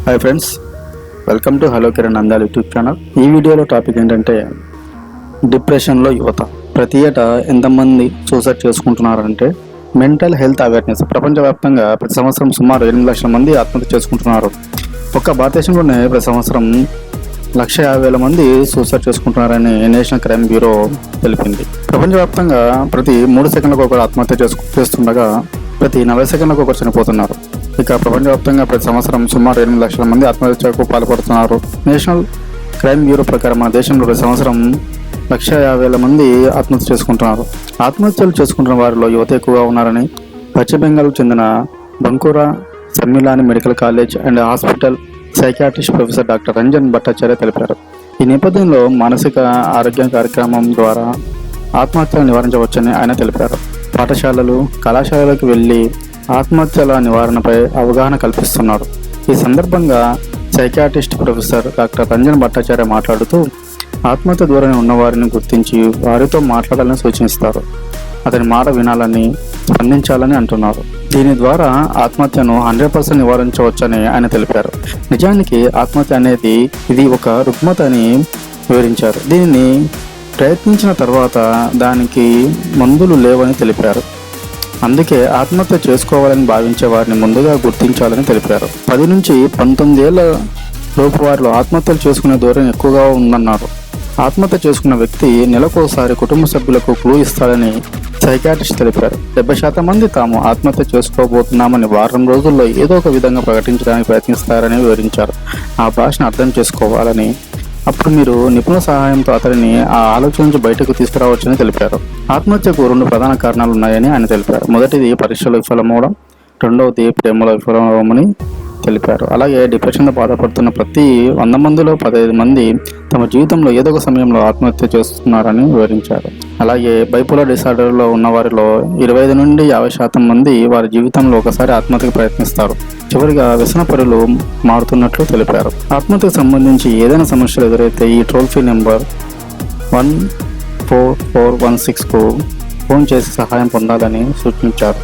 Hi friends, welcome to hello Kiran అందాల YouTube channel. ఈ వీడియోలో టాపిక్ ఏంటంటే డిప్రెషన్లో యువత. ప్రతి ఏటా ఎంతమంది సూసైడ్ చేసుకుంటున్నారంటే మెంటల్ హెల్త్ అవేర్నెస్. ప్రపంచవ్యాప్తంగా ప్రతి సంవత్సరం సుమారు 8 లక్షల మంది ఆత్మహత్య చేసుకుంటున్నారు. ఒక్క భారతదేశంలోనే ప్రతి సంవత్సరం 150,000 మంది సూసైడ్ చేసుకుంటున్నారని నేషనల్ క్రైమ్ బ్యూరో తెలిపింది. ప్రపంచవ్యాప్తంగా ప్రతి 3 సెకండ్లకు ఒకరు ఆత్మహత్య చేస్తుండగా ప్రతి 40 సెకండ్లకు ఒకరు చనిపోతున్నారు. ఇక ప్రపంచవ్యాప్తంగా ప్రతి సంవత్సరం సుమారు 8 లక్షల మంది ఆత్మహత్యకు పాల్పడుతున్నారు. నేషనల్ క్రైమ్ బ్యూరో ప్రకారం మన దేశంలో ప్రతి సంవత్సరం 150,000 మంది ఆత్మహత్య చేసుకుంటున్నారు. ఆత్మహత్యలు చేసుకుంటున్న వారిలో యువత ఎక్కువగా ఉన్నారని పశ్చిమ బెంగాల్కు చెందిన Bankura Sammilani medical college and hospital psychiatrist professor doctor Ranjan Bhattacharya తెలిపారు. ఈ నేపథ్యంలో మానసిక ఆరోగ్య కార్యక్రమం ద్వారా ఆత్మహత్యలు నివారించవచ్చని ఆయన తెలిపారు. పాఠశాలలు, కళాశాలలకు వెళ్ళి ఆత్మహత్యల నివారణపై అవగాహన కల్పిస్తున్నారు. ఈ సందర్భంగా psychiatrist professor doctor Ranjan Bhattacharya మాట్లాడుతూ ఆత్మహత్య ధోరణి ఉన్నవారిని గుర్తించి వారితో మాట్లాడాలని సూచిస్తారు. అతని మాట వినాలని, స్పందించాలని అంటున్నారు. దీని ద్వారా ఆత్మహత్యను 100% నివారించవచ్చని ఆయన తెలిపారు. నిజానికి ఆత్మహత్య అనేది ఇది ఒక రుగ్మత అని వివరించారు. దీనిని ప్రయత్నించిన తర్వాత దానికి మందులు లేవని తెలిపారు. అందుకే ఆత్మహత్య చేసుకోవాలని భావించే వారిని ముందుగా గుర్తించాలని తెలిపారు. 10 నుంచి 19 ఏళ్ల లోపు వారిలో ఆత్మహత్యలు చేసుకునే ధోరణి ఎక్కువగా ఉందన్నారు. ఆత్మహత్య చేసుకున్న వ్యక్తి నెలకోసారి కుటుంబ సభ్యులకు క్లూ ఇస్తాడని సైకియాట్రిస్ట్ తెలిపారు. 70% మంది తాము ఆత్మహత్య చేసుకోబోతున్నామని వారం రోజుల్లో ఏదో ఒక విధంగా ప్రకటించడానికి ప్రయత్నిస్తారని వివరించారు. ఆ భాషను అర్థం చేసుకోవాలని, అప్పుడు మీరు నిపుణుల సహాయంతో అతడిని ఆ ఆలోచన నుంచి బయటకు తీసుకురావచ్చని తెలిపారు. ఆత్మహత్యకు 2 ప్రధాన కారణాలు ఉన్నాయని ఆయన తెలిపారు. మొదటిది పరీక్షలో విఫలమవడం, రెండవది ప్రేమలో విఫలమవమని తెలిపారు. అలాగే డిప్రెషన్తో బాధపడుతున్న ప్రతి 100 మందిలో 15 మంది తమ జీవితంలో ఏదో ఒక సమయంలో ఆత్మహత్య చేస్తున్నారని వివరించారు. అలాగే బైపోలర్ డిసార్డర్లో ఉన్న వారిలో 25 నుండి 50% మంది వారి జీవితంలో ఒకసారి ఆత్మహత్యకు ప్రయత్నిస్తారు. చివరిగా వ్యసనపరులు మారుతున్నట్లు తెలిపారు. ఆత్మహత్యకు సంబంధించి ఏదైనా సమస్యలు ఎదురైతే ఈ టోల్ ఫ్రీ నెంబర్ 14416కు ఫోన్ చేసి సహాయం పొందాలని సూచించారు.